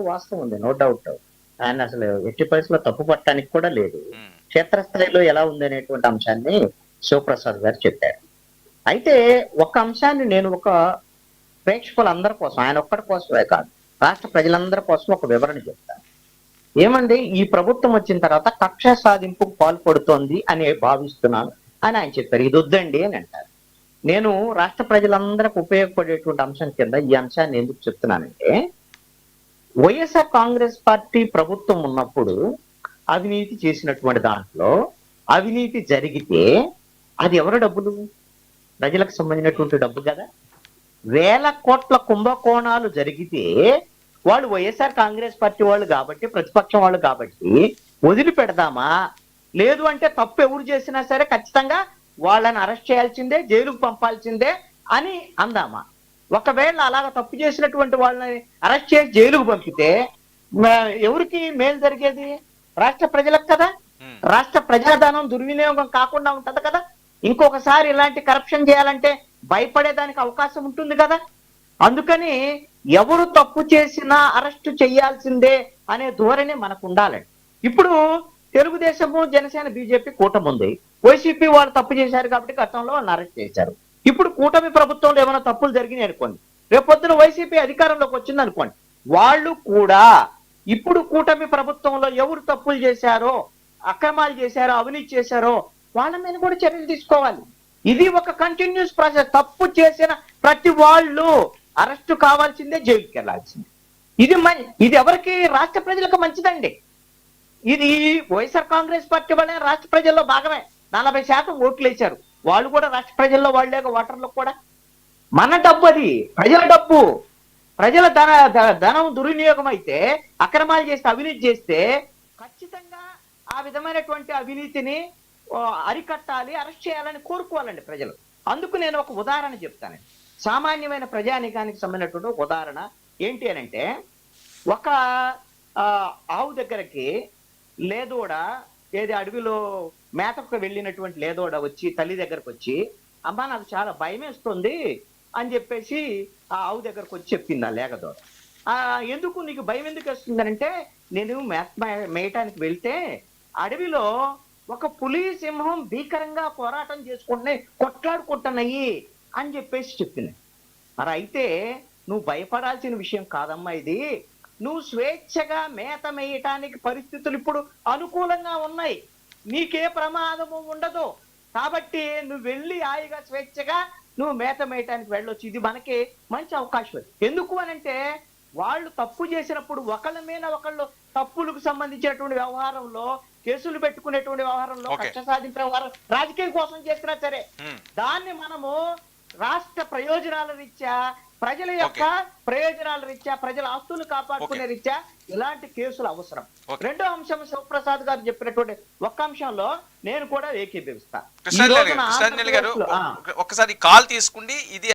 వాస్తవం ఉంది. No doubt. ఆయన అసలు ఎట్టి పరిస్థితిలో తప్పు పట్టడానికి కూడా లేదు. ఉమ్, క్షేత్రస్థాయిలో ఎలా ఉందనేటువంటి అంశాన్ని శివప్రసాద్ గారు చెప్పారు. అయితే ఒక అంశాన్ని నేను ఒక ప్రేక్షకులందరి కోసం, ఆయన ఒక్కడి కోసమే కాదు, రాష్ట్ర ప్రజలందరి కోసం ఒక వివరణ చెప్తాను. ఏమండి, ఈ ప్రభుత్వం వచ్చిన తర్వాత కక్ష సాధింపుకు పాల్పడుతోంది అని భావిస్తున్నాను అని ఆయన చెప్పారు. ఇది వద్దండి అని అంటారు. నేను రాష్ట్ర ప్రజలందరికి ఉపయోగపడేటువంటి అంశం కింద ఈ అంశాన్ని ఎందుకు చెప్తున్నానంటే, వైఎస్ఆర్ కాంగ్రెస్ పార్టీ ప్రభుత్వం ఉన్నప్పుడు అవినీతి చేసినటువంటి దాంట్లో అవినీతి జరిగితే అది ఎవరి డబ్బులు? ప్రజలకు సంబంధించినటువంటి డబ్బు కదా. వేల కోట్ల కుంభకోణాలు జరిగితే వాళ్ళు వైఎస్ఆర్ కాంగ్రెస్ పార్టీ వాళ్ళు కాబట్టి, ప్రతిపక్షం వాళ్ళు కాబట్టి వదిలిపెడదామా? లేదు అంటే తప్పు ఎవరు చేసినా సరే ఖచ్చితంగా వాళ్ళని అరెస్ట్ చేయాల్సిందే, జైలుకు పంపాల్సిందే అని అందామా? ఒకవేళ అలాగ తప్పు చేసినటువంటి వాళ్ళని అరెస్ట్ చేసి జైలుకు పంపితే ఎవరికి మేలు జరిగేది? రాష్ట్ర ప్రజలకు కదా. రాష్ట్ర ప్రజాధనం దుర్వినియోగం కాకుండా ఉంటది కదా. ఇంకొకసారి ఇలాంటి కరప్షన్ చేయాలంటే భయపడేదానికి అవకాశం ఉంటుంది కదా. అందుకని ఎవరు తప్పు చేసినా అరెస్టు చేయాల్సిందే అనే ధోరణి మనకు ఉండాలండి. ఇప్పుడు తెలుగుదేశము, జనసేన, బీజేపీ కూటమి ఉంది. వైసీపీ వాళ్ళు తప్పు చేశారు కాబట్టి గతంలో వాళ్ళని అరెస్ట్ చేశారు. ఇప్పుడు కూటమి ప్రభుత్వంలో ఏమైనా తప్పులు జరిగినాయి అనుకోండి, రేపొద్దున వైసీపీ అధికారంలోకి వచ్చింది అనుకోండి, వాళ్ళు కూడా ఇప్పుడు కూటమి ప్రభుత్వంలో ఎవరు తప్పులు చేశారో, అక్రమాలు చేశారో, అవినీతి చేశారో వాళ్ళ మీద కూడా చర్యలు తీసుకోవాలి. ఇది ఒక కంటిన్యూస్ ప్రాసెస్. తప్పు చేసిన ప్రతి వాళ్ళు అరెస్టు కావాల్సిందే, జైలుకి వెళ్లాల్సిందే. ఇది ఎవరికి? రాష్ట్ర ప్రజలకు మంచిదండి. ఇది వైఎస్ఆర్ కాంగ్రెస్ పార్టీ వల్లే రాష్ట్ర ప్రజల్లో భాగమే. 40% ఓట్లు వేశారు. వాళ్ళు కూడా రాష్ట్ర ప్రజల్లో వాళ్ళే, ఓటర్లకు కూడా. మన డబ్బు అది, ప్రజల డబ్బు. ప్రజల ధనం దుర్వినియోగం అయితే, అక్రమాలు చేస్తే, అవినీతి చేస్తే ఖచ్చితంగా ఆ విధమైనటువంటి అవినీతిని అరికట్టాలి, అరెస్ట్ చేయాలని కోరుకోవాలండి ప్రజలు. అందుకు నేను ఒక ఉదాహరణ చెప్తానండి. సామాన్యమైన ప్రజానికానికి సంబంధించినటువంటి ఒక ఉదాహరణ ఏంటి అని అంటే, ఒక ఆవు దగ్గరకి లేదోడ, ఏది అడవిలో మేతకు వెళ్ళినటువంటి లేదోడ వచ్చి తల్లి దగ్గరకు వచ్చి, అమ్మా నాకు చాలా భయం వేస్తుంది అని చెప్పేసి ఆ ఆవు దగ్గరకు వచ్చి చెప్పింది ఆ లేగదోడ. ఎందుకు నీకు భయం ఎందుకు వస్తుందనంటే, నేను మేయటానికి వెళ్తే అడవిలో ఒక పులి, సింహం భీకరంగా పోరాటం చేసుకుంటున్నాయి, కొట్లాడుకుంటున్నాయి అని చెప్పేసి చెప్పింది. మరి అయితే నువ్వు భయపడాల్సిన విషయం కాదమ్మా ఇది. నువ్వు స్వేచ్ఛగా మేత మేయటానికి పరిస్థితులు ఇప్పుడు అనుకూలంగా ఉన్నాయి, నీకే ప్రమాదము ఉండదు. కాబట్టి నువ్వు వెళ్ళి హాయిగా స్వేచ్ఛగా నువ్వు మేత మేయటానికి వెళ్ళొచ్చు. ఇది మనకి మంచి అవకాశం. ఎందుకు అనంటే, వాళ్ళు తప్పు చేసినప్పుడు ఒకళ్ళ మీద ఒకళ్ళు తప్పులకు సంబంధించినటువంటి వ్యవహారంలో, కేసులు పెట్టుకునేటువంటి వ్యవహారంలో, కక్ష సాధించే వ్యవహారం రాజకీయం కోసం చేసినా సరే దాన్ని మనము రాష్ట్ర ప్రయోజనాల రీత్యా, ప్రజల యొక్క ప్రయోజనాల రీత్యా, ప్రజల ఆస్తులు కాపాడుకునే రీత్యా ఇలాంటి కేసులు అవసరం. రెండో అంశం శివప్రసాద్ గారు చెప్పినటువంటి ఒక్క అంశంలో నేను కూడా ఏకీభవిస్తా. ఒక్కసారి కాల్ తీసుకుండి ఇది